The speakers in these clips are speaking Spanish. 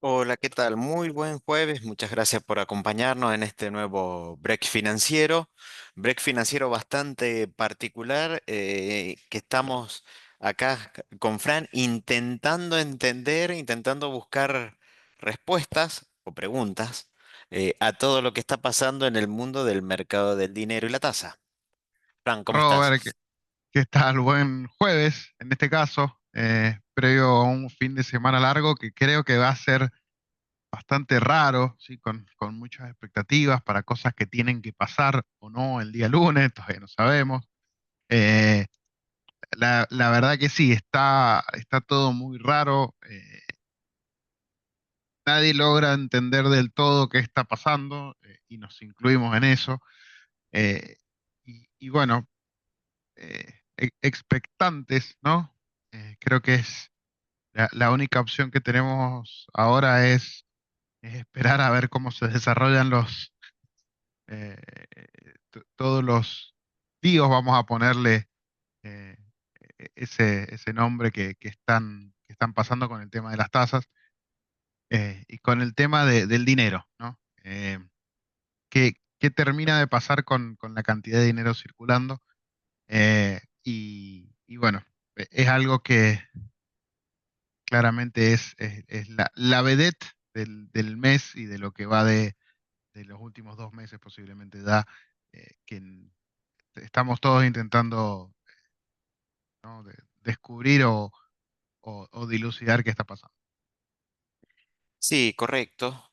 Hola, ¿qué tal? Muy buen jueves. Muchas gracias por acompañarnos en este nuevo break financiero. Break financiero bastante particular que estamos acá con Fran intentando entender, intentando buscar respuestas o preguntas a todo lo que está pasando en el mundo del mercado del dinero y la tasa. Fran, ¿cómo estás? Robert, ¿qué tal? Buen jueves, en este caso, previo a un fin de semana largo que creo que va a ser bastante raro, ¿sí? Con muchas expectativas para cosas que tienen que pasar o no el día lunes, todavía no sabemos. Eh, la verdad que sí, está todo muy raro. Nadie logra entender del todo qué está pasando, y nos incluimos en eso. Eh, y bueno, expectantes, ¿no? Creo que es la única opción que tenemos ahora es esperar a ver cómo se desarrollan eh, todos los líos, vamos a ponerle eh, ese nombre que están pasando con el tema de las tasas, y con el tema del dinero, ¿no? ¿Qué termina de pasar con la cantidad de dinero circulando? Y bueno, es algo que claramente es la vedette del mes y de lo que va de los últimos 2 meses posiblemente da, estamos todos intentando, ¿no? Descubrir o dilucidar qué está pasando. Sí, correcto.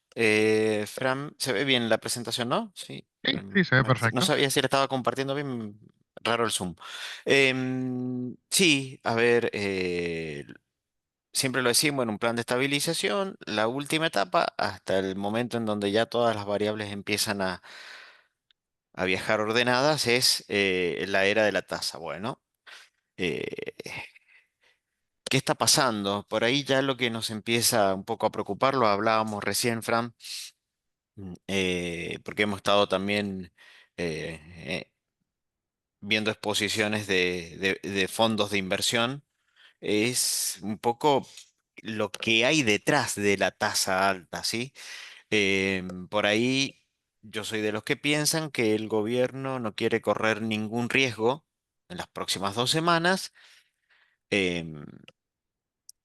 Fran, se ve bien la presentación, ¿no? Sí. Sí, sí, se ve No perfecto. sabía si la estaba compartiendo bien, raro el Zoom. Sí, a ver, siempre lo decimos en un plan de estabilización, la última etapa, hasta el momento en donde ya todas las variables empiezan a viajar ordenadas, es la era de la tasa. Bueno, eh, ¿qué está pasando? Por ahí ya lo que nos empieza un poco a preocupar, lo hablábamos recién, Fran. Porque hemos estado también eh, viendo exposiciones de fondos de inversión, es un poco lo que hay detrás de la tasa alta, ¿sí? Por ahí yo soy de los que piensan que el gobierno no quiere correr ningún riesgo en las próximas 2 semanas, em,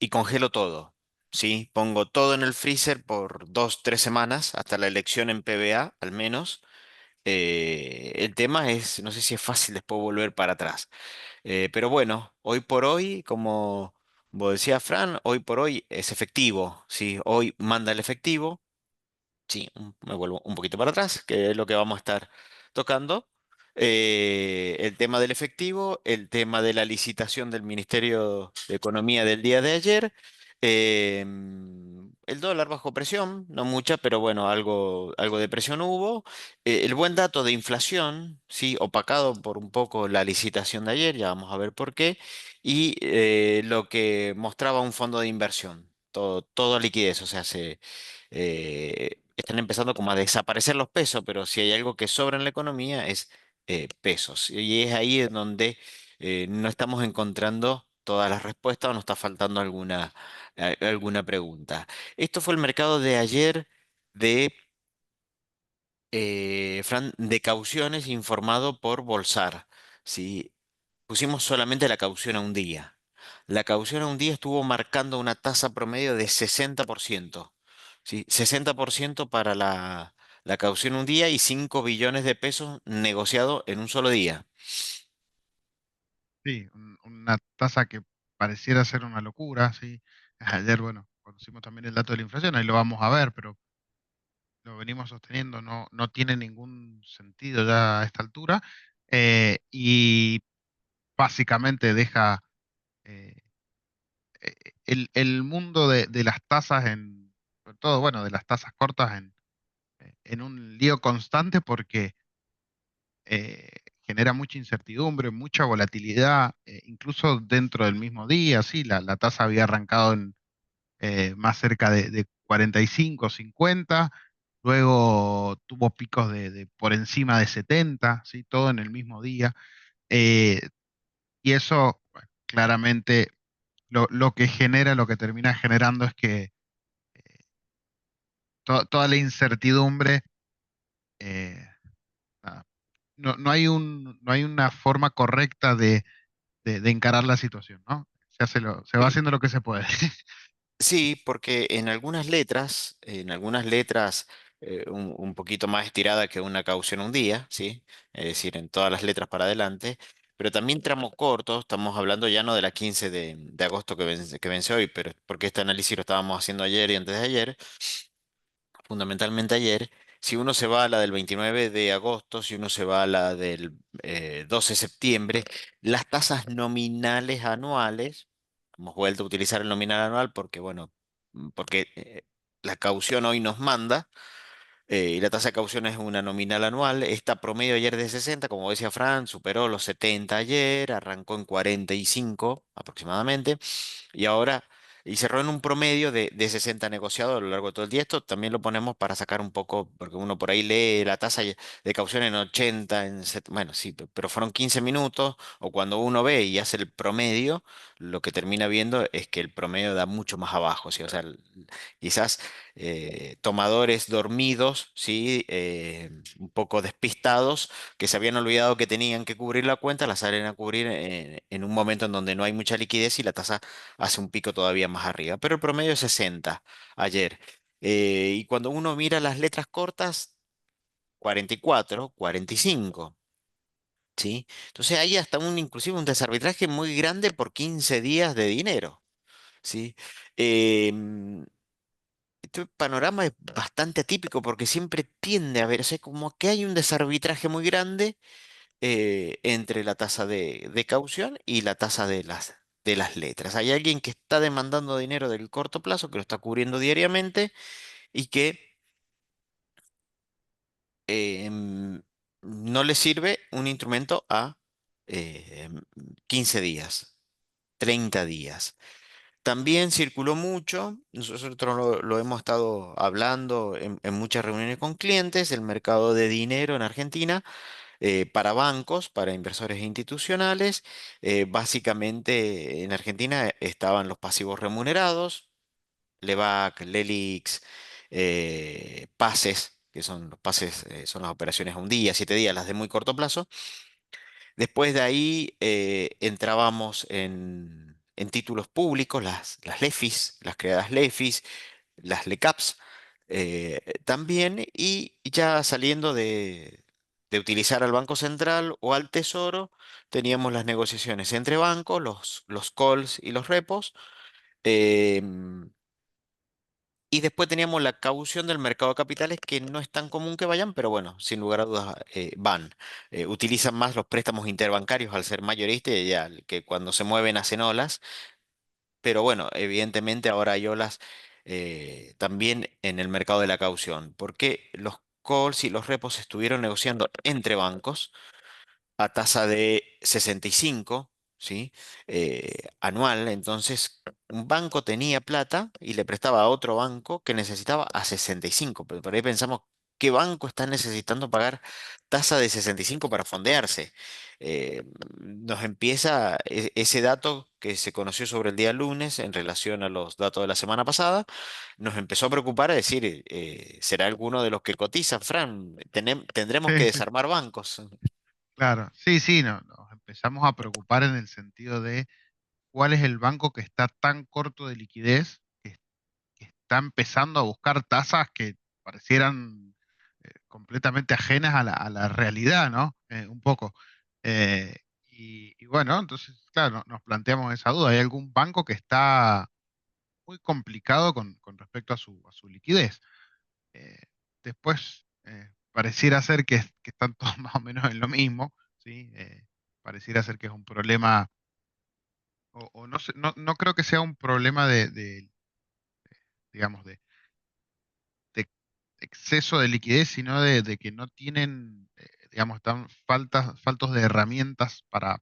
y congelo todo. ¿Sí? Pongo todo en el freezer por 2, 3 semanas, hasta la elección en PBA, al menos. El tema es, no sé si es fácil después volver para atrás. Pero bueno, hoy por hoy, como vos decías, Fran, hoy por hoy es efectivo. Sí, hoy manda el efectivo. Sí, me vuelvo un poquito para atrás, que es lo que vamos a estar tocando. El tema del efectivo, el tema de la licitación del Ministerio de Economía del día de ayer. El dólar bajo presión, no mucha, pero bueno, algo de presión hubo. El buen dato de inflación, sí, opacado por un poco la licitación de ayer, ya vamos a ver por qué. Y lo que mostraba un fondo de inversión, todo liquidez, o sea, están empezando como a desaparecer los pesos, pero si hay algo que sobra en la economía es pesos. Y es ahí en donde no estamos encontrando todas las respuestas o nos está faltando alguna pregunta. Esto fue el mercado de ayer de, Fran, de cauciones informado por Bolsar. ¿Sí? Pusimos solamente la caución a un día. La caución a un día estuvo marcando una tasa promedio de 60%. ¿Sí? 60% para la caución un día y 5 billones de pesos negociado en un solo día. Sí, una tasa que pareciera ser una locura, sí. Ayer, bueno, conocimos también el dato de la inflación, ahí lo vamos a ver, pero lo venimos sosteniendo, no tiene ningún sentido ya a esta altura, y básicamente deja eh, el mundo de las tasas sobre todo, bueno, de las tasas cortas en un lío constante porque eh, genera mucha incertidumbre, mucha volatilidad, incluso dentro del mismo día, sí, la tasa había arrancado más cerca de 45, 50, luego tuvo picos de por encima de 70, ¿sí? Todo en el mismo día. Eh, y eso, bueno, claramente lo que genera, lo que termina generando es que toda la incertidumbre, eh, nada, no hay no hay una forma correcta de encarar la situación, ¿no? Se va Eh, haciendo lo que se puede. Sí, porque en algunas letras un poquito más estirada que una caución un día, ¿sí? Es decir, en todas las letras para adelante, pero también tramos cortos, estamos hablando ya no de la 15 de agosto que vence hoy, pero porque este análisis lo estábamos haciendo ayer y antes de ayer, fundamentalmente ayer. Si uno se va a la del 29 de agosto, si uno se va a la del 12 de septiembre, las tasas nominales anuales, hemos vuelto a utilizar el nominal anual porque, bueno, porque la caución hoy nos manda, y la tasa de caución es una nominal anual. Esta promedio ayer de 60, como decía Fran, superó los 70 ayer, arrancó en 45 aproximadamente. Y ahora, y cerró en un promedio de 60 negociados a lo largo de todo el día. Esto también lo ponemos para sacar un poco, porque uno por ahí lee la tasa de caución en 80, bueno, sí, pero fueron 15 minutos, o cuando uno ve y hace el promedio, lo que termina viendo es que el promedio da mucho más abajo, ¿sí? O sea, quizás tomadores dormidos, ¿sí? Un poco despistados, que se habían olvidado que tenían que cubrir la cuenta, la salen a cubrir en un momento en donde no hay mucha liquidez y la tasa hace un pico todavía más arriba. Pero el promedio es 60 ayer. Y cuando uno mira las letras cortas, 44, 45. ¿Sí? Entonces hay hasta inclusive un desarbitraje muy grande por 15 días de dinero. ¿Sí? Em, este panorama es bastante atípico porque siempre tiende a haber, o sea, como que hay un desarbitraje muy grande entre la tasa de caución y la tasa de las letras. Hay alguien que está demandando dinero del corto plazo, que lo está cubriendo diariamente y que no le sirve un instrumento a eh, 15 días, 30 días. También circuló mucho, nosotros lo hemos estado hablando en muchas reuniones con clientes, el mercado de dinero en Argentina para bancos, para inversores institucionales. Básicamente en Argentina estaban los pasivos remunerados, LEVAC, LELIX, pases, que son los pases, son las operaciones a un día, 7 días, las de muy corto plazo. Después de ahí entrábamos en títulos públicos, las LEFIs, las creadas LEFIs, las LECAPs también, y ya saliendo de utilizar al Banco Central o al Tesoro, teníamos las negociaciones entre bancos, los calls y los repos. em, y después teníamos la caución del mercado de capitales, que no es tan común que vayan, pero bueno, sin lugar a dudas van. Utilizan más los préstamos interbancarios al ser mayoristas y ya que cuando se mueven hacen olas. Pero bueno, evidentemente ahora hay olas también en el mercado de la caución, porque los calls y los repos estuvieron negociando entre bancos a tasa de 65, ¿sí? Anual. Entonces, un banco tenía plata y le prestaba a otro banco que necesitaba a 65. Pero por ahí pensamos, ¿qué banco está necesitando pagar tasa de 65 para fondearse? Eh, Nos empieza ese dato que se conoció sobre el día lunes en relación a los datos de la semana pasada, nos empezó a preocupar a decir, ¿será alguno de los que cotizan, Fran? ¿Tendremos que Sí, sí, desarmar bancos? claro. Sí, sí, nos empezamos a preocupar en el sentido de cuál es el banco que está tan corto de liquidez, que está empezando a buscar tasas que parecieran completamente ajenas a a la realidad, ¿no? Un poco. Eh, y bueno, entonces, claro, nos planteamos esa duda. ¿Hay algún banco que está muy complicado con respecto a a su liquidez? Eh, Después, pareciera ser que están todos más o menos en lo mismo, ¿sí? Pareciera ser que es un problema, o no sé, no creo que sea un problema digamos, de exceso de liquidez, sino de que no tienen, digamos, están faltos de herramientas para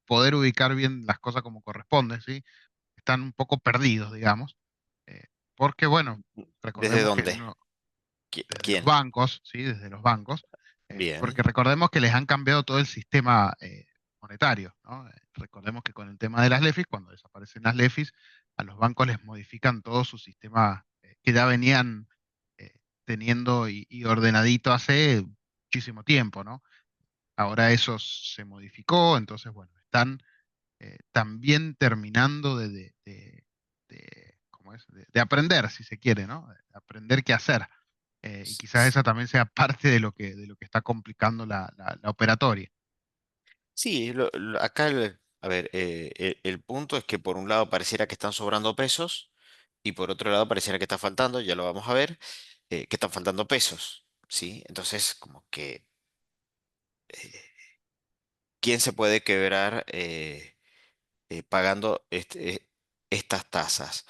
poder ubicar bien las cosas como corresponde, ¿sí? Están un poco perdidos, digamos, eh, porque, bueno, ¿Desde recordemos que dónde? uno, desde los ¿Quién? bancos, ¿sí? Desde los bancos, Bien. porque recordemos que les han cambiado todo el sistema monetario, ¿no? Recordemos que con el tema de las LEFIs, cuando desaparecen las LEFIs, a los bancos les modifican todo su sistema que ya venían teniendo y ordenadito hace muchísimo tiempo, ¿no? Ahora eso se modificó, entonces, bueno, están también terminando ¿cómo es? De aprender, si se quiere, ¿no? De aprender qué hacer. Y quizás esa también sea parte de lo que está complicando la operatoria. Sí, acá, a ver, el punto es que por un lado pareciera que están sobrando pesos y por otro lado pareciera que está faltando, ya lo vamos a ver, que están faltando pesos, ¿sí? Entonces, como que, ¿quién se puede quebrar pagando estas tasas?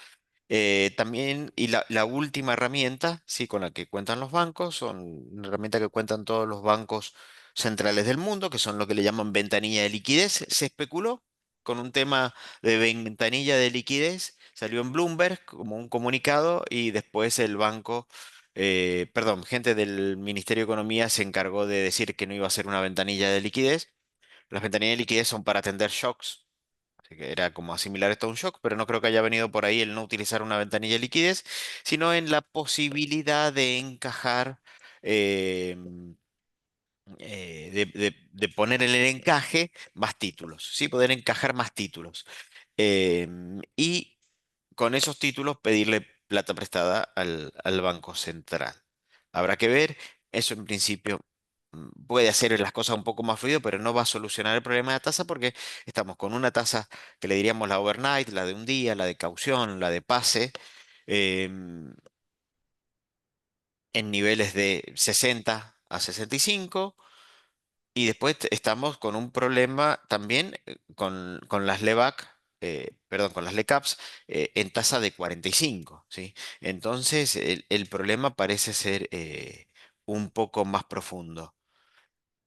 También, y la última herramienta, sí, con la que cuentan los bancos, son una herramienta que cuentan todos los bancos centrales del mundo, que son lo que le llaman ventanilla de liquidez. Se especuló con un tema de ventanilla de liquidez, salió en Bloomberg como un comunicado y después el banco, perdón, gente del Ministerio de Economía se encargó de decir que no iba a ser una ventanilla de liquidez. Las ventanillas de liquidez son para atender shocks. Así que era como asimilar esto a un shock, pero no creo que haya venido por ahí el no utilizar una ventanilla de liquidez, sino en la posibilidad de encajar, eh, de poner en el encaje más títulos, ¿sí? Poder encajar más títulos. Y con esos títulos pedirle plata prestada al Banco Central. Habrá que ver, eso en principio puede hacer las cosas un poco más fluido, pero no va a solucionar el problema de la tasa porque estamos con una tasa que le diríamos la overnight, la de un día, la de caución, la de pase, em, en niveles de 60 a 65. Y después estamos con un problema también con las LEVAC, perdón, con las LECAPs en tasa de 45, ¿sí? Entonces el problema parece ser un poco más profundo.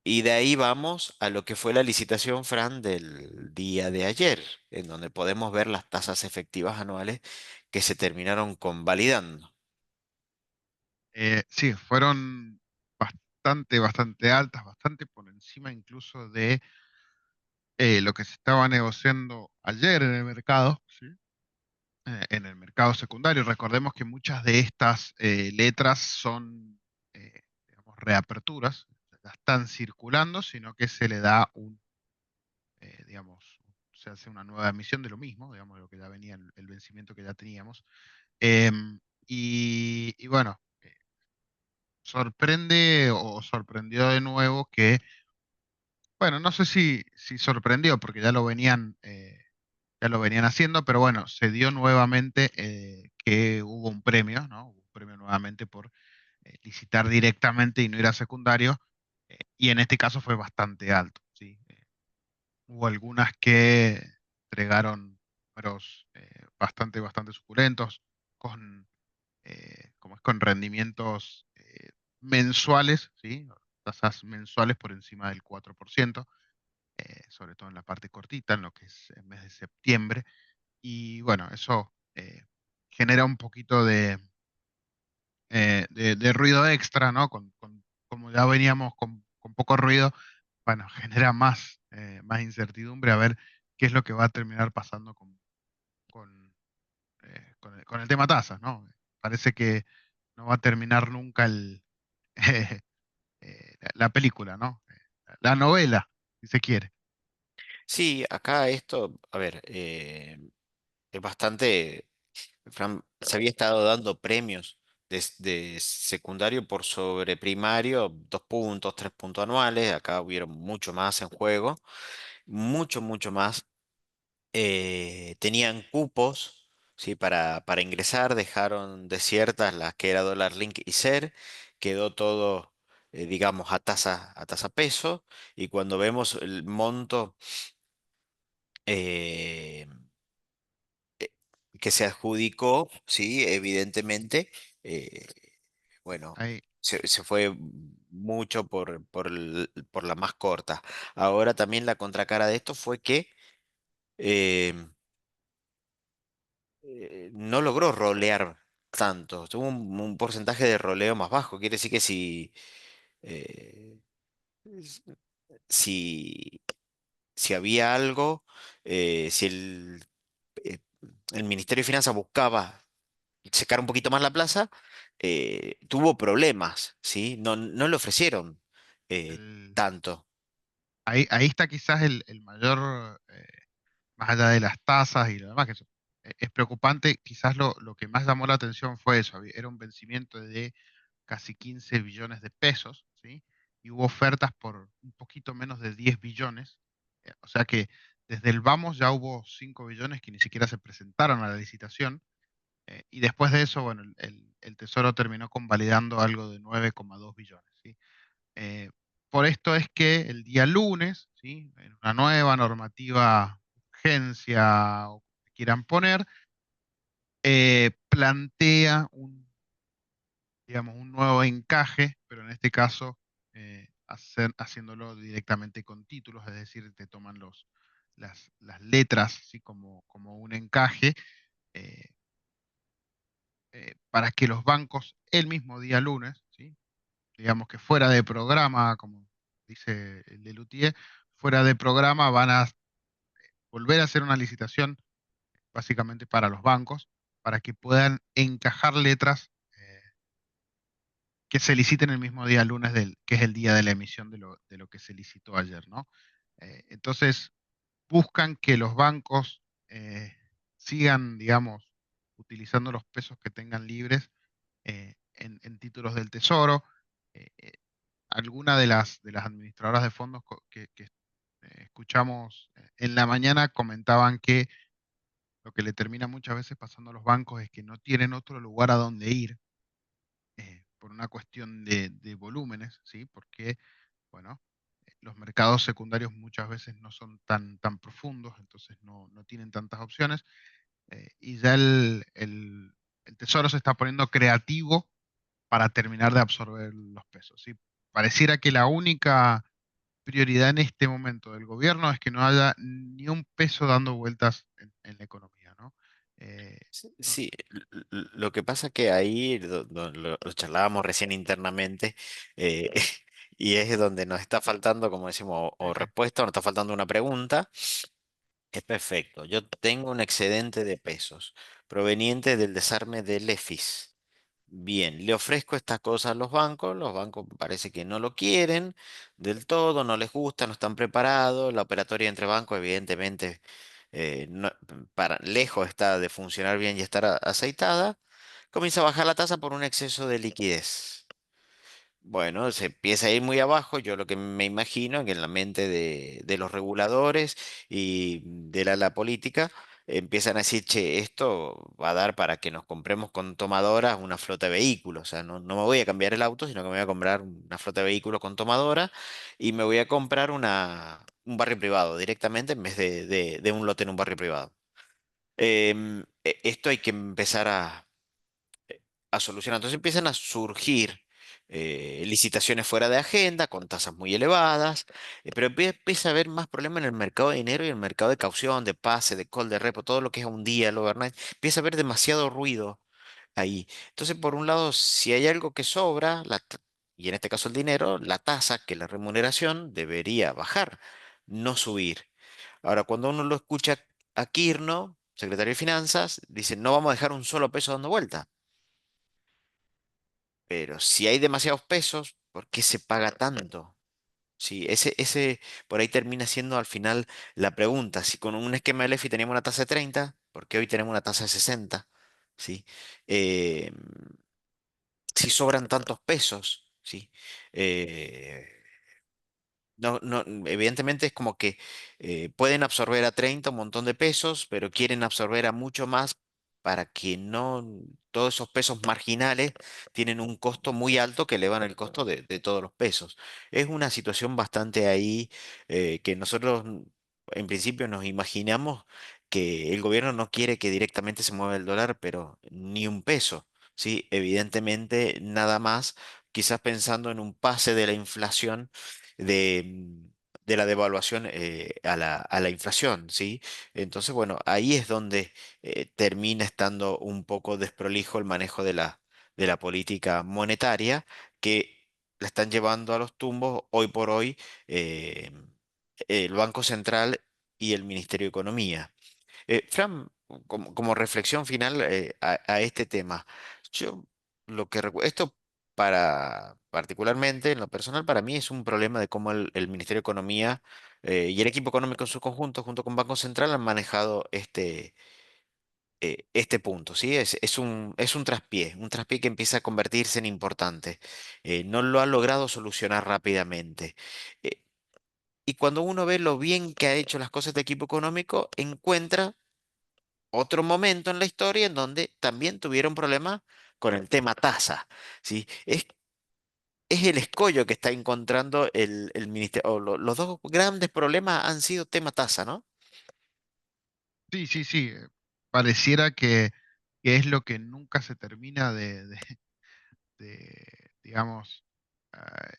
Y de ahí vamos a lo que fue la licitación, Fran, del día de ayer, en donde podemos ver las tasas efectivas anuales que se terminaron convalidando. Sí, fueron bastante altas, bastante por encima incluso de lo que se estaba negociando ayer en el mercado, ¿sí? En el mercado secundario. Recordemos que muchas de estas letras son, digamos, reaperturas, ya están circulando, sino que se le da digamos, se hace una nueva emisión de lo mismo, digamos, de lo que ya venía, el vencimiento que ya teníamos. Y bueno, sorprende o sorprendió de nuevo que, bueno, no sé si sorprendió, porque ya lo venían haciendo, pero bueno, se dio nuevamente que hubo un premio, ¿no? Hubo un premio nuevamente por licitar directamente y no ir a secundario, y en este caso fue bastante alto, ¿sí? Hubo algunas que entregaron números bastante suculentos, con, como es, con rendimientos mensuales, ¿sí? Tasas mensuales por encima del 4%, sobre todo en la parte cortita, en lo que es el mes de septiembre. Y bueno, eso genera un poquito de ruido extra, ¿no? Como ya veníamos con poco ruido, bueno, genera más incertidumbre a ver qué es lo que va a terminar pasando con, con el tema tasas, ¿no? Parece que no va a terminar nunca la película, ¿no? La novela, si se quiere. Sí, acá esto, a ver, es bastante. Fran, se había estado dando premios de secundario por sobre primario, 2 puntos, 3 puntos anuales. Acá hubieron mucho más en juego, mucho más. Tenían cupos, ¿sí? Para ingresar, dejaron desiertas las que era Dólar Link y Ser, quedó todo, digamos, a tasa peso. Y cuando vemos el monto eh, que se adjudicó, sí, evidentemente. eh, Bueno, Ahí, se fue mucho por la más corta. Ahora también la contracara de esto fue que eh, no logró rolear tanto. Tuvo un porcentaje de roleo más bajo. Quiere decir que eh, s- si, si había algo, si eh, el Ministerio de Finanzas buscaba secar un poquito más la plaza, tuvo problemas, ¿sí? No, no le ofrecieron eh, El- tanto. ahí está quizás el mayor, más allá de las tasas y lo demás, que es preocupante. Quizás lo que más llamó la atención fue eso. Era un vencimiento de casi 15 billones de pesos, ¿sí? Y hubo ofertas por un poquito menos de 10 billones. O sea que desde el vamos ya hubo 5 billones que ni siquiera se presentaron a la licitación. Y después de eso, bueno, el Tesoro terminó convalidando algo de 9,2 billones, ¿sí? Eh, por esto es que el día lunes, ¿sí? En una nueva normativa, urgencia o como quieran poner, plantea digamos, un nuevo encaje, pero en este caso haciéndolo directamente con títulos, es decir, te toman las letras, ¿sí? Como un encaje, eh, para que los bancos el mismo día lunes, ¿sí? Digamos que fuera de programa, como dice el de Lutier, fuera de programa van a volver a hacer una licitación básicamente para los bancos, para que puedan encajar letras que se liciten el mismo día lunes, que es el día de la emisión de lo que se licitó ayer, ¿no? Entonces, buscan que los bancos sigan, digamos, utilizando los pesos que tengan libres en títulos del Tesoro. Alguna de las administradoras de fondos que escuchamos en la mañana comentaban que lo que le termina muchas veces pasando a los bancos es que no tienen otro lugar a donde ir por una cuestión de volúmenes, ¿sí? Porque, bueno, los mercados secundarios muchas veces no son tan profundos, entonces no tienen tantas opciones, y ya el Tesoro se está poniendo creativo para terminar de absorber los pesos, ¿sí? Pareciera que la única prioridad en este momento del gobierno es que no haya ni un peso dando vueltas en la economía, ¿no? Eh, Sí, no- sí, lo que pasa que ahí lo charlábamos recién internamente, eh, y es donde nos está faltando, como decimos, sí, o sí. respuesta o nos está faltando una pregunta. Es perfecto. Yo tengo un excedente de pesos proveniente del desarme del EFIS. Bien, le ofrezco estas cosas a los bancos parece que no lo quieren del todo, no les gusta, no están preparados, la operatoria entre bancos evidentemente lejos está de funcionar bien y estar aceitada, comienza a bajar la tasa por un exceso de liquidez. Bueno, se empieza a ir muy abajo. Yo lo que me imagino que en la mente de los reguladores y de la política empiezan a decir, che, esto va a dar para que nos compremos con tomadoras una flota de vehículos. O sea, no me voy a cambiar el auto, sino que me voy a comprar una flota de vehículos con tomadora y me voy a comprar un barrio privado directamente en vez de un lote en un barrio privado. Esto hay que empezar a solucionar. Entonces empiezan a surgir licitaciones fuera de agenda con tasas muy elevadas, pero empieza a haber más problemas en el mercado de dinero y en el mercado de caución, de pase, de call, de repo, todo lo que es a un día, el overnight. Empieza a haber demasiado ruido ahí. Entonces, por un lado, si hay algo que sobra, y en este caso el dinero, la tasa, que la remuneración, debería bajar, no subir. Ahora, cuando uno lo escucha a Kirno, secretario de Finanzas, dice, no vamos a dejar un solo peso dando vuelta. Pero si hay demasiados pesos, ¿por qué se paga tanto? Sí, ese por ahí termina siendo al final la pregunta. Si con un esquema de LEFI teníamos una tasa de 30, ¿por qué hoy tenemos una tasa de 60? ¿Sí? Eh, si sobran tantos pesos, ¿sí? Eh, evidentemente es como que pueden absorber a 30 un montón de pesos, pero quieren absorber a mucho más para que no todos esos pesos marginales tienen un costo muy alto que elevan el costo de todos los pesos. Es una situación bastante ahí que nosotros en principio nos imaginamos que el gobierno no quiere que directamente se mueva el dólar, pero ni un peso. Sí, evidentemente nada más, quizás pensando en un pase de la inflación de la devaluación a la inflación, ¿sí? Entonces, bueno, ahí es donde termina estando un poco desprolijo el manejo de la política monetaria que la están llevando a los tumbos hoy por hoy eh, el Banco Central y el Ministerio de Economía. Fran, como reflexión final a este tema. Yo esto para particularmente en lo personal para mí es un problema de cómo el Ministerio de Economía y el equipo económico en su conjunto, junto con Banco Central, han manejado este punto, ¿sí? Es un traspié que empieza a convertirse en importante. No lo ha logrado solucionar rápidamente. Eh, y cuando uno ve lo bien que ha hecho las cosas de equipo económico, encuentra otro momento en la historia en donde también tuvieron problemas con el tema tasa, ¿sí? Es el escollo que está encontrando el ministerio, los dos grandes problemas han sido tema tasa, ¿no? Sí, sí, sí. Pareciera que es lo que nunca se termina digamos, ah,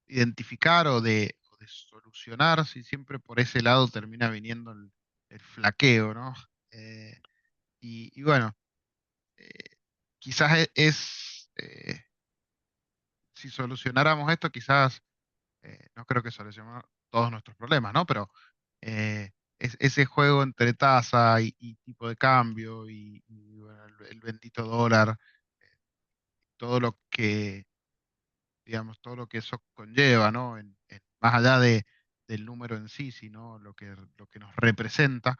identificar o de solucionar, si siempre por ese lado termina viniendo el flaqueo, ¿no? Eh, y bueno, eh, quizás si solucionáramos esto, quizás no creo que solucionemos todos nuestros problemas, ¿no? Pero ese juego entre tasa y tipo de cambio bueno, el bendito dólar, todo lo que, digamos, todo lo que eso conlleva, ¿no? Más allá del número en sí, sino lo que nos representa,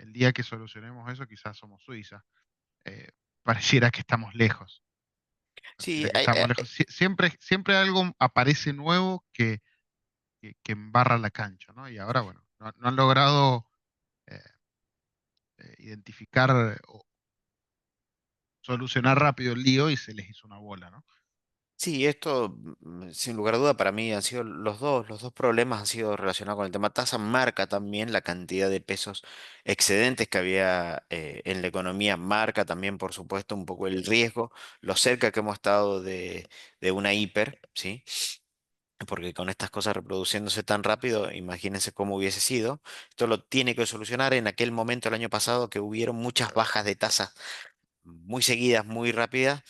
el día que solucionemos eso, quizás somos Suiza. Eh, Pareciera que estamos lejos, Sí, pareciera que estamos lejos. Siempre, siempre algo aparece nuevo que embarra la cancha, ¿no? Y ahora, bueno, no han logrado eh, identificar o solucionar rápido el lío y se les hizo una bola, ¿no? sí, esto, sin lugar a duda, para mí han sido los dos problemas han sido relacionados con el tema tasa. Marca también la cantidad de pesos excedentes que había en la economía. Marca también, por supuesto, un poco el riesgo, lo cerca que hemos estado de una hiper, ¿sí? Porque con estas cosas reproduciéndose tan rápido, imagínense cómo hubiese sido. Esto lo tiene que solucionar en aquel momento el año pasado que hubieron muchas bajas de tasa muy seguidas, muy rápidas,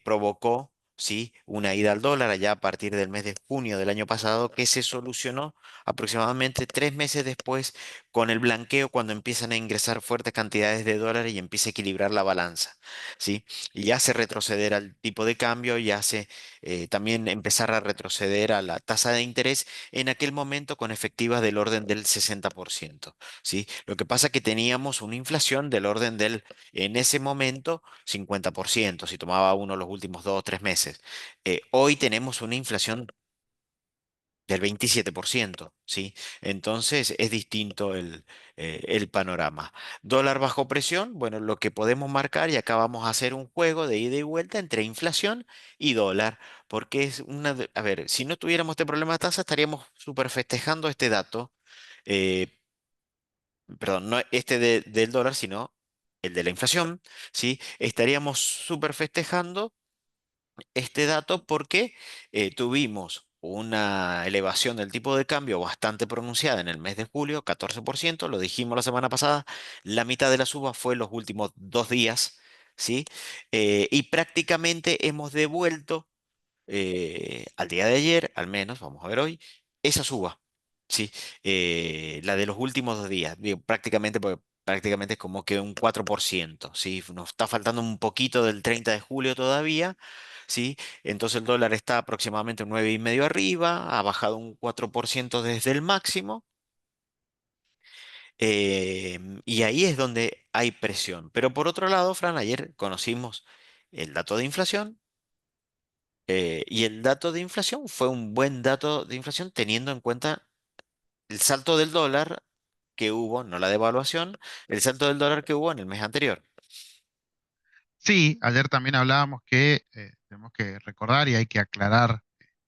provocó, ¿sí? Una ida al dólar allá a partir del mes de junio del año pasado, que se solucionó aproximadamente 3 meses después con el blanqueo, cuando empiezan a ingresar fuertes cantidades de dólares y empieza a equilibrar la balanza, ¿sí? Y hace retroceder al tipo de cambio y hace también empezar a retroceder a la tasa de interés en aquel momento con efectivas del orden del 60%, ¿sí? Lo que pasa es que teníamos una inflación del orden del en ese momento, 50%, si tomaba uno los últimos 2 o 3 meses. Hoy tenemos una inflación del 27%, ¿sí? Entonces es distinto el panorama. Dólar bajo presión, bueno, lo que podemos marcar, y acá vamos a hacer un juego de ida y vuelta entre inflación y dólar, porque a ver, si no tuviéramos este problema de tasa, estaríamos súper festejando este dato, eh, perdón, no este del dólar, sino el de la inflación, ¿sí? Estaríamos súper festejando este dato porque tuvimos una elevación del tipo de cambio bastante pronunciada en el mes de julio, 14%, lo dijimos la semana pasada, la mitad de la suba fue los últimos 2 días, ¿sí? Y prácticamente hemos devuelto al día de ayer, al menos, vamos a ver hoy, esa suba, ¿sí? La de los últimos 2 días, digo, prácticamente, porque prácticamente es como que un 4%, ¿sí? Nos está faltando un poquito del 30 de julio todavía, ¿sí? Entonces el dólar está aproximadamente un 9,5 arriba, ha bajado un 4% desde el máximo, y ahí es donde hay presión. Pero por otro lado, Fran, ayer conocimos el dato de inflación. Y el dato de inflación fue un buen dato de inflación teniendo en cuenta el salto del dólar que hubo, no la devaluación, el salto del dólar que hubo en el mes anterior. Sí, ayer también hablábamos que tenemos que recordar y hay que aclarar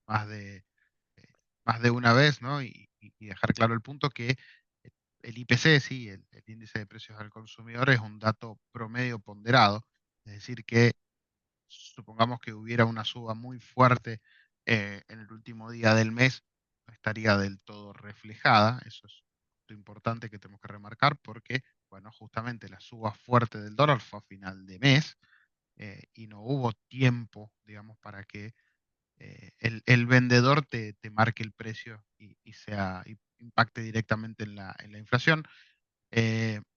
más eh, más de una vez, ¿no? Y dejar claro el punto que el IPC, sí, el índice de precios al consumidor, es un dato promedio ponderado, es decir, que supongamos que hubiera una suba muy fuerte en el último día del mes, no estaría del todo reflejada. Eso es un punto importante que tenemos que remarcar porque, bueno, justamente la suba fuerte del dólar fue a final de mes y no hubo tiempo, digamos, para que el vendedor te marque el precio y impacte directamente en la inflación.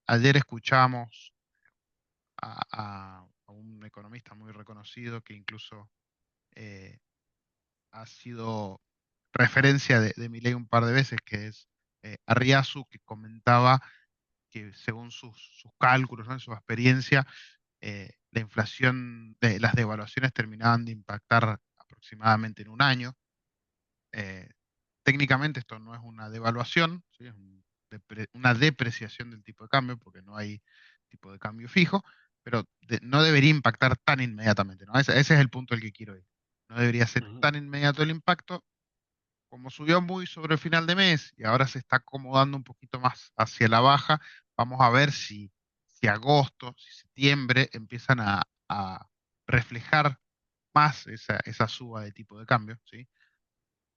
Ayer escuchamos a un economista muy reconocido que incluso eh, ha sido referencia de Milei un par de veces, que es Arriazu, que comentaba que según sus cálculos, ¿no? En su experiencia, la inflación, las devaluaciones terminaban de impactar aproximadamente en un año. Eh, Técnicamente esto no es una devaluación, ¿sí? Es una depreciación del tipo de cambio, porque no hay tipo de cambio fijo, pero no debería impactar tan inmediatamente, ¿no? Ese es el punto al que quiero ir. No debería ser Ujú, tan inmediato el impacto. Como subió muy sobre el final de mes y ahora se está acomodando un poquito más hacia la baja, vamos a ver si agosto, si septiembre empiezan a reflejar más esa suba de tipo de cambio, ¿sí?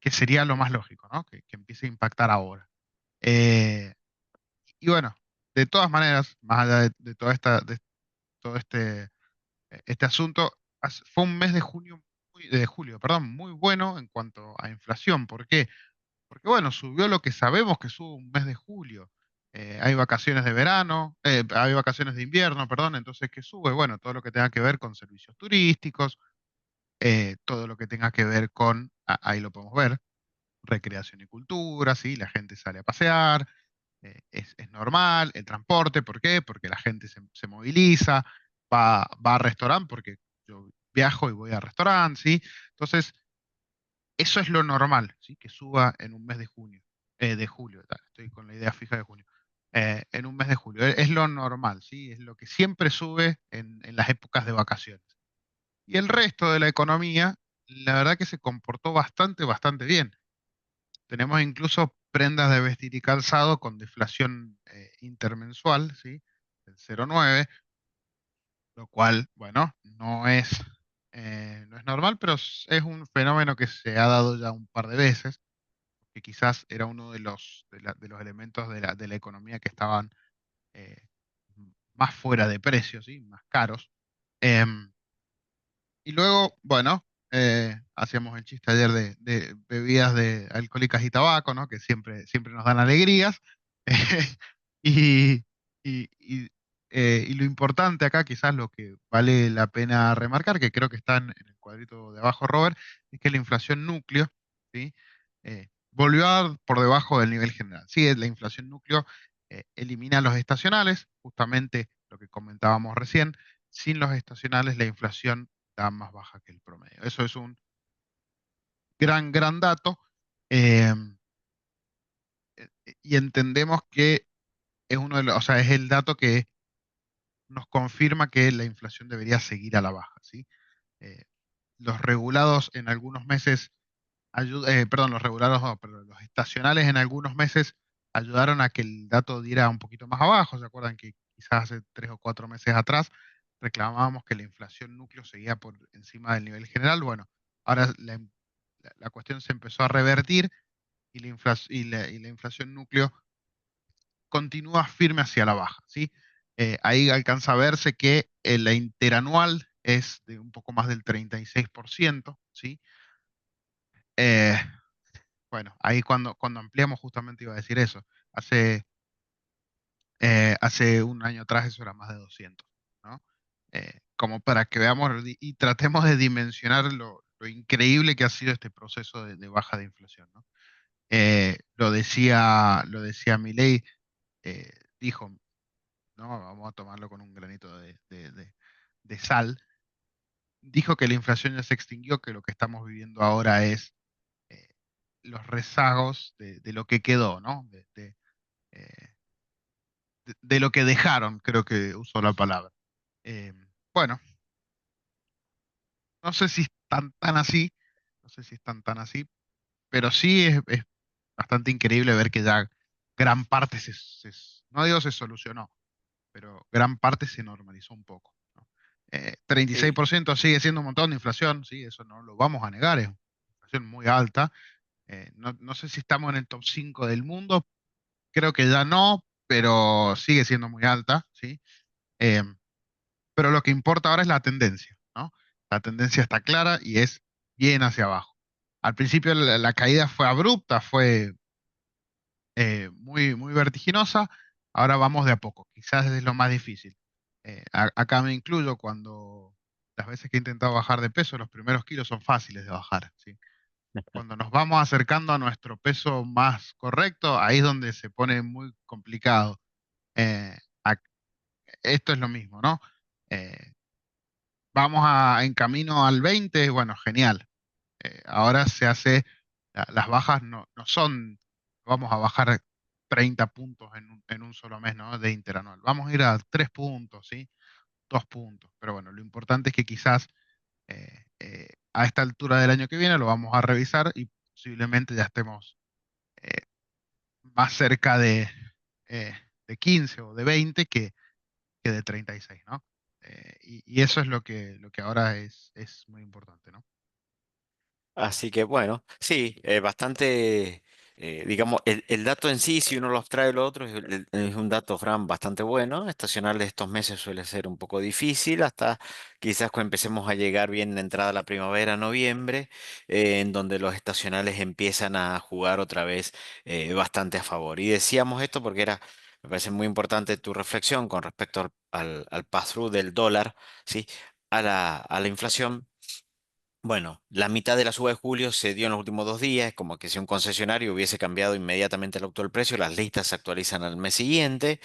Que sería lo más lógico, ¿no? Que empiece a impactar ahora. Eh, y bueno, de todas maneras, más allá de todo este asunto, fue un mes de de julio, perdón, muy bueno en cuanto a inflación. ¿Por qué? Porque bueno, subió lo que sabemos que sube un mes de julio. Hay vacaciones de verano, hay vacaciones de invierno, perdón, entonces ¿qué sube? Bueno, todo lo que tenga que ver con servicios turísticos, todo lo que tenga que ver con, ahí lo podemos ver, recreación y cultura, ¿sí? La gente sale a pasear, es normal, el transporte, ¿por qué? Porque la gente se moviliza, va a restaurante, porque yo viajo y voy a restaurante, ¿sí? Entonces, eso es lo normal, ¿sí? Que suba en un mes de junio, de julio, estoy con la idea fija de junio. En un mes de julio, es lo normal, ¿sí? Es lo que siempre sube en las épocas de vacaciones. Y el resto de la economía, la verdad que se comportó bastante bien. Tenemos incluso prendas de vestir y calzado con deflación intermensual, ¿sí? El 0,9, lo cual, bueno, no es normal, pero es un fenómeno que se ha dado ya un par de veces, que quizás era uno de los elementos de la economía que estaban eh, más fuera de precios, ¿sí? Más caros. Em, y luego, bueno, hacíamos el chiste ayer de bebidas de alcohólicas y tabaco, ¿no? Que siempre nos dan alegrías. Y, y, y lo importante acá, quizás lo que vale la pena remarcar, que creo que está en el cuadrito de abajo, Robert, es que la inflación núcleo, ¿sí? Volvió a dar por debajo del nivel general. Sí, la inflación núcleo elimina los estacionales, justamente lo que comentábamos recién. Sin los estacionales, la inflación está más baja que el promedio. Eso es un gran dato. eh, y entendemos que es uno de los, o sea, es el dato que nos confirma que la inflación debería seguir a la baja, ¿sí? Eh, los regulados en algunos meses perdón, los regulados, no, perdón, los estacionales en algunos meses ayudaron a que el dato diera un poquito más abajo. ¿Se acuerdan que quizás hace 3 o 4 meses atrás reclamábamos que la inflación núcleo seguía por encima del nivel general? Bueno, ahora la cuestión se empezó a revertir y y la inflación núcleo continúa firme hacia la baja, ¿sí? Ahí alcanza a verse que la interanual es de un poco más del 36%, ¿sí? Eh, Bueno, ahí cuando ampliamos justamente iba a decir eso. Hace un año atrás eso era más de 200, ¿no? Como para que veamos y tratemos de dimensionar lo increíble que ha sido este proceso de baja de inflación, ¿no? Lo decía Milei, eh, dijo, ¿no? Vamos a tomarlo con un granito de sal. Dijo que la inflación ya se extinguió, que lo que estamos viviendo ahora es eh, los rezagos de lo que quedó, ¿no? Eh, de lo que dejaron, creo que usó la palabra. Eh, bueno, no sé si están tan así, no sé si están tan así, pero sí es bastante increíble ver que ya gran parte no digo se solucionó, pero gran parte se normalizó un poco, ¿no? 36% sigue siendo un montón de inflación, sí, eso no lo vamos a negar, es una inflación muy alta. No sé si estamos en el top 5 del mundo, creo que ya no, pero sigue siendo muy alta, ¿sí? Eh, pero lo que importa ahora es la tendencia, ¿no? La tendencia está clara y es bien hacia abajo. Al principio la caída fue abrupta, fue muy vertiginosa, ahora vamos de a poco, quizás es lo más difícil. Acá me incluyo cuando las veces que he intentado bajar de peso, los primeros kilos son fáciles de bajar, ¿sí? Cuando nos vamos acercando a nuestro peso más correcto, ahí es donde se pone muy complicado. Eh, ac- Esto es lo mismo, ¿no? Eh, en camino al 20, bueno, genial. Ahora se hace, las bajas no son, vamos a bajar 30 puntos en un solo mes, ¿no? De interanual. Vamos a ir a 3 puntos, ¿sí? 2 puntos. Pero bueno, lo importante es que quizás a esta altura del año que viene lo vamos a revisar y posiblemente ya estemos eh, más cerca eh, de 15 o de 20 que de 36, ¿no? Y eso es lo que ahora es muy importante, ¿no? Así que bueno, sí, bastante, digamos, el dato en sí, si uno los trae lo otro, es un dato, Fran, bastante bueno. Estacional de estos meses suele ser un poco difícil, hasta quizás cuando empecemos a llegar bien de entrada la primavera, noviembre, en donde los estacionales empiezan a jugar otra vez bastante a favor. Y decíamos esto porque me parece muy importante tu reflexión con respecto al pass-through del dólar, ¿sí? A la inflación. Bueno, la mitad de la suba de julio se dio en los últimos 2 días, es como que si un concesionario hubiese cambiado inmediatamente el auto del precio, las listas se actualizan al mes siguiente.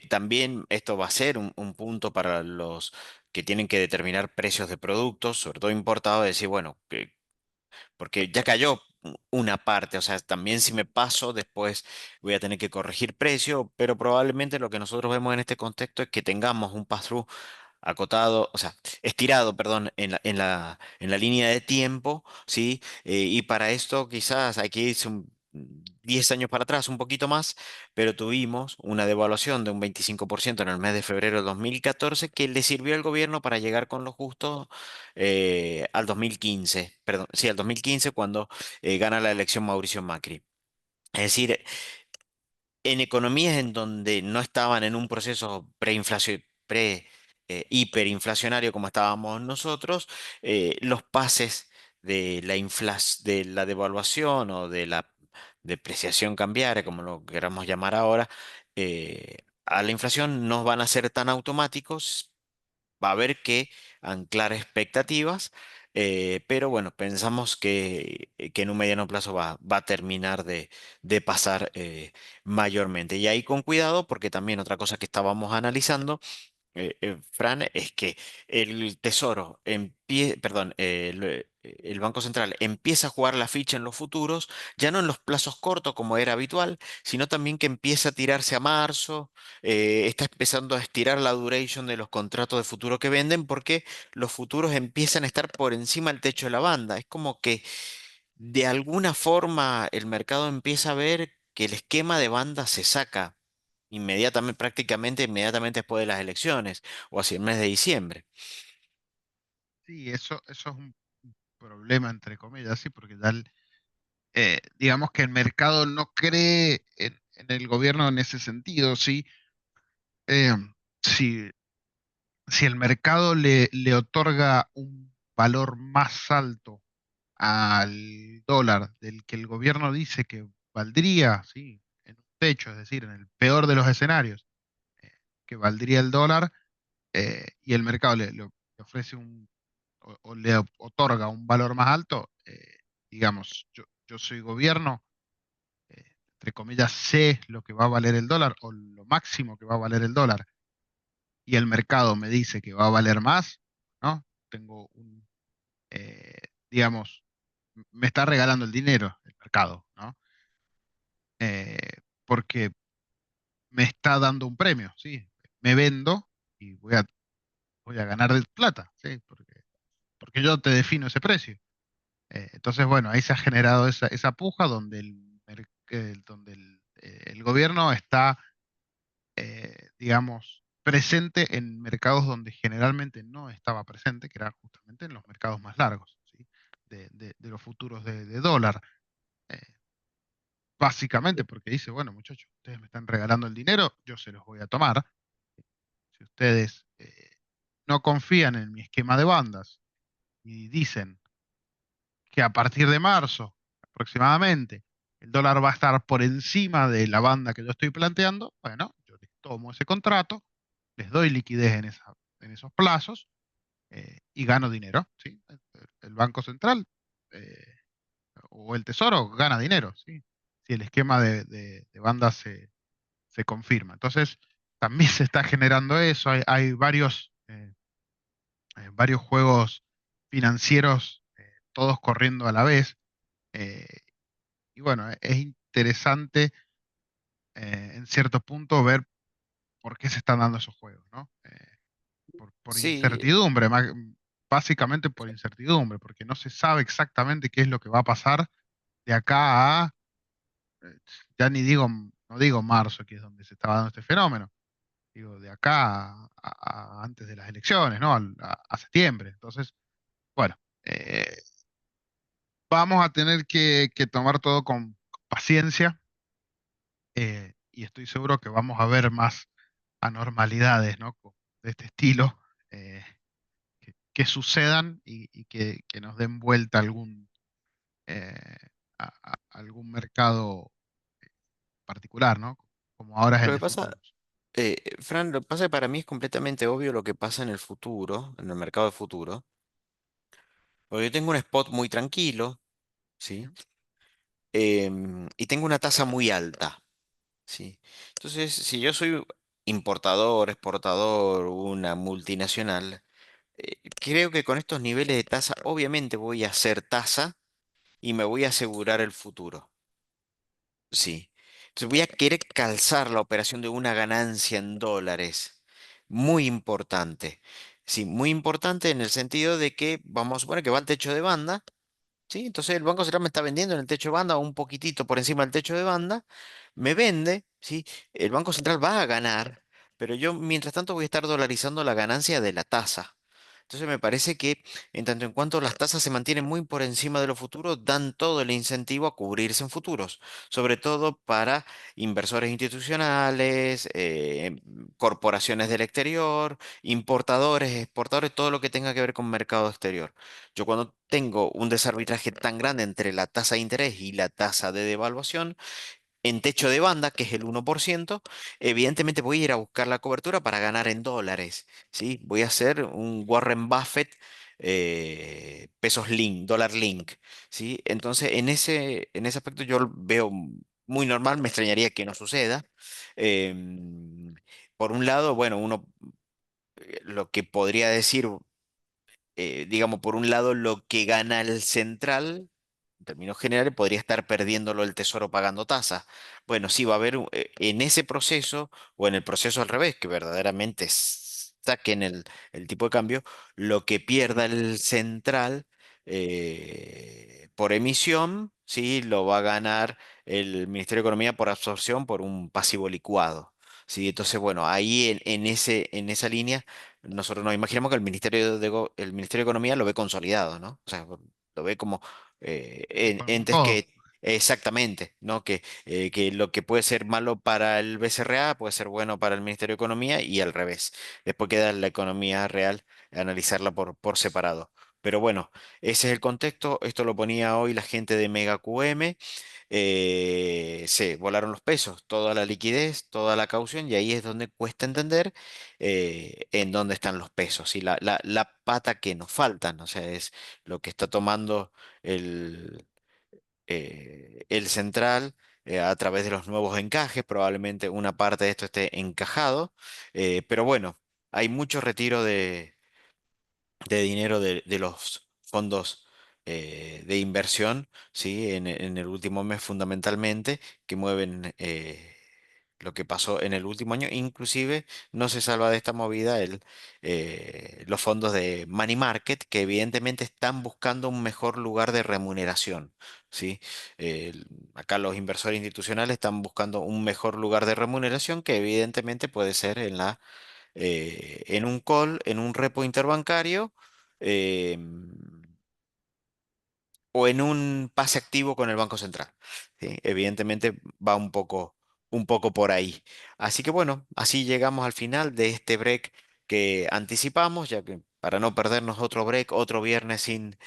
También esto va a ser un punto para los que tienen que determinar precios de productos, sobre todo importados, de decir, bueno, porque ya cayó una parte, o sea, también si me paso, después voy a tener que corregir precio, pero probablemente lo que nosotros vemos en este contexto es que tengamos un pass-through acotado, o sea, estirado, perdón, en la línea de tiempo, ¿sí? Y para esto quizás hay que irse 10 años para atrás, un poquito más, pero tuvimos una devaluación de un 25% en el mes de febrero de 2014 que le sirvió al gobierno para llegar con lo justo al 2015, perdón, sí, al 2015 cuando gana la elección Mauricio Macri. Es decir, en economías en donde no estaban en un proceso hiperinflacionario como estábamos nosotros, los pases de de la devaluación o de la depreciación cambiaria, como lo queramos llamar ahora, a la inflación no van a ser tan automáticos, va a haber que anclar expectativas, pero bueno, pensamos que en un mediano plazo va a terminar de pasar mayormente. Y ahí con cuidado, porque también otra cosa que estábamos analizando, Fran, es que el Tesoro, perdón, el Banco Central empieza a jugar la ficha en los futuros, ya no en los plazos cortos como era habitual, sino también que empieza a tirarse a marzo, está empezando a estirar la duration de los contratos de futuro que venden porque los futuros empiezan a estar por encima del techo de la banda. Es como que de alguna forma el mercado empieza a ver que el esquema de banda se saca inmediatamente, prácticamente inmediatamente después de las elecciones o hacia el mes de diciembre. Sí, eso es un problema, entre comillas, sí, porque ya digamos que el mercado no cree en el gobierno en ese sentido, sí. Eh, si, si el mercado le otorga un valor más alto al dólar del que el gobierno dice que valdría, sí, en un techo, es decir, en el peor de los escenarios, eh, que valdría el dólar, y el mercado le ofrece o le otorga un valor más alto, digamos, yo soy gobierno, entre comillas, sé lo que va a valer el dólar o lo máximo que va a valer el dólar, y el mercado me dice que va a valer más, ¿no? Tengo eh, digamos, me está regalando el dinero el mercado, ¿no? Eh, Porque me está dando un premio, ¿sí? Me vendo y voy a ganar de plata, ¿sí? Porque yo te defino ese precio. Entonces, bueno, ahí se ha generado esa puja donde el gobierno está, digamos, presente en mercados donde generalmente no estaba presente, que era justamente en los mercados más largos, ¿sí? De los futuros de dólar. Eh, Básicamente porque dice, bueno, muchachos, ustedes me están regalando el dinero, yo se los voy a tomar. Si ustedes no confían en mi esquema de bandas y dicen que a partir de marzo aproximadamente el dólar va a estar por encima de la banda que yo estoy planteando, bueno, yo les tomo ese contrato, les doy liquidez en esos plazos y gano dinero, ¿sí? El Banco Central eh, o el Tesoro gana dinero, ¿sí? Si el esquema de bandas se confirma. Entonces, también se está generando eso, hay varios juegos financieros, todos corriendo a la vez. eh, y bueno, es interesante en cierto punto ver por qué se están dando esos juegos, ¿no? Por Sí, incertidumbre, básicamente por incertidumbre, porque no se sabe exactamente qué es lo que va a pasar de acá a, eh, ya ni digo, no digo marzo, que es donde se estaba dando este fenómeno, digo, de acá a antes de las elecciones, ¿no? A septiembre. Entonces, bueno, eh, vamos a tener que tomar todo con paciencia y estoy seguro que vamos a ver más anormalidades, ¿no? De este estilo, que sucedan y que nos den vuelta eh, algún mercado particular, ¿no? Como ahora es lo el que de pasa, futuros. Fran, lo que pasa es que para mí es completamente obvio lo que pasa en el futuro, en el mercado de futuro, porque yo tengo un spot muy tranquilo, ¿sí? ¿Sí? Y tengo una tasa muy alta, ¿sí? Entonces, si yo soy importador, exportador, una multinacional, creo que con estos niveles de tasa, obviamente voy a hacer tasa y me voy a asegurar el futuro. Sí. Entonces voy a querer calzar la operación de una ganancia en dólares. Muy importante. Sí, muy importante en el sentido de que vamos a suponer que va al techo de banda. Sí, entonces el Banco Central me está vendiendo en el techo de banda o un poquitito por encima del techo de banda. Me vende, sí. El Banco Central va a ganar, pero yo mientras tanto voy a estar dolarizando la ganancia de la tasa. Entonces me parece que en tanto en cuanto las tasas se mantienen muy por encima de los futuros, dan todo el incentivo a cubrirse en futuros, sobre todo para inversores institucionales, corporaciones del exterior, importadores, exportadores, todo lo que tenga que ver con mercado exterior. Yo cuando tengo un desarbitraje tan grande entre la tasa de interés y la tasa de devaluación, en techo de banda, que es el 1%, evidentemente voy a ir a buscar la cobertura para ganar en dólares, ¿sí? Voy a hacer un Warren Buffett pesos link, dólar link, ¿sí? Entonces, en ese aspecto yo lo veo muy normal, me extrañaría que no suceda. Em, por un lado, bueno, uno lo que podría decir digamos, por un lado, lo que gana el central, en términos generales, podría estar perdiéndolo el tesoro pagando tasa. Bueno, sí, va a haber en ese proceso o en el proceso al revés, que verdaderamente saquen el tipo de cambio, lo que pierda el central por emisión, sí, lo va a ganar el Ministerio de Economía por absorción por un pasivo licuado. Sí, entonces, bueno, ahí en esa línea nosotros nos imaginamos que el Ministerio de Economía lo ve consolidado, ¿no? O sea, lo ve como Como entes todo. que, exactamente, ¿no? Que lo que puede ser malo para el BCRA puede ser bueno para el Ministerio de Economía y al revés. Después queda la economía real, analizarla por separado. Pero bueno, ese es el contexto. Esto lo ponía hoy la gente de Mega QM. Se volaron los pesos, toda la liquidez, toda la caución, y ahí es donde cuesta entender en dónde están los pesos y la pata que nos faltan, o sea, es lo que está tomando el, el central a través de los nuevos encajes, probablemente una parte de esto esté encajado, pero bueno, hay mucho retiro de dinero de los fondos de inversión, ¿sí? En el último mes fundamentalmente, que mueven lo que pasó en el último año. Inclusive no se salva de esta movida los fondos de Money Market, que evidentemente están buscando un mejor lugar de remuneración, ¿sí? Acá los inversores institucionales están buscando un mejor lugar de remuneración que evidentemente puede ser en un call, en un repo interbancario, o en un pase activo con el Banco Central. ¿Sí? Evidentemente va un poco por ahí. Así que bueno, así llegamos al final de este break que anticipamos, ya que para no perdernos otro break, otro viernes sin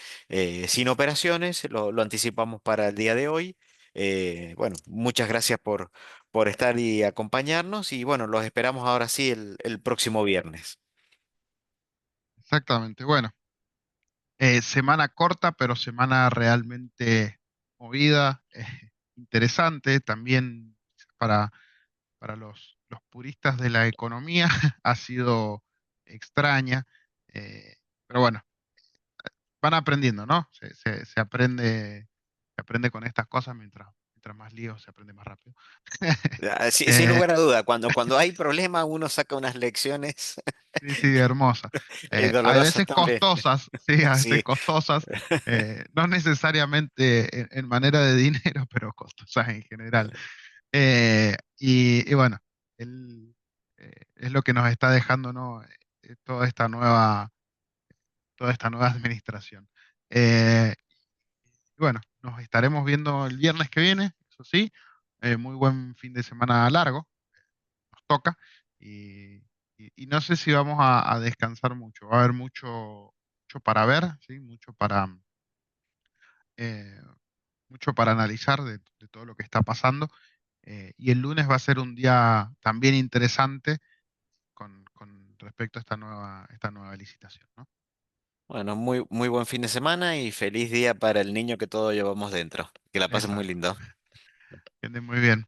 operaciones, lo anticipamos para el día de hoy. Bueno, muchas gracias por estar y acompañarnos y bueno, los esperamos ahora sí el próximo viernes. Exactamente. Bueno, semana corta, pero semana realmente movida, interesante. También para, para los puristas de la economía ha sido extraña. eh, pero bueno, van aprendiendo, ¿no? Se aprende con estas cosas mientras más líos se aprende más rápido. Sin Eh, lugar a duda, cuando hay problemas uno saca unas lecciones sí, sí, hermosa. Hay dolorosas veces también. costosas, sí, a veces Sí. costosas, no necesariamente en manera de dinero, pero costosas en general. Y bueno, el- es lo que nos está dejando, ¿no? Toda toda esta nueva administración. Eh, y bueno, nos estaremos viendo el viernes que viene, eso sí. Muy buen fin de semana largo, nos toca. Y, y no sé si vamos a descansar mucho. Va a haber mucho para ver, ¿sí? Eh, mucho para analizar de todo lo que está pasando. Y el lunes va a ser un día también interesante con respecto a esta nueva licitación, ¿no? Bueno, muy buen fin de semana y feliz día para el niño que todos llevamos dentro. Que la pasen muy Exacto. lindo. Que ande muy bien.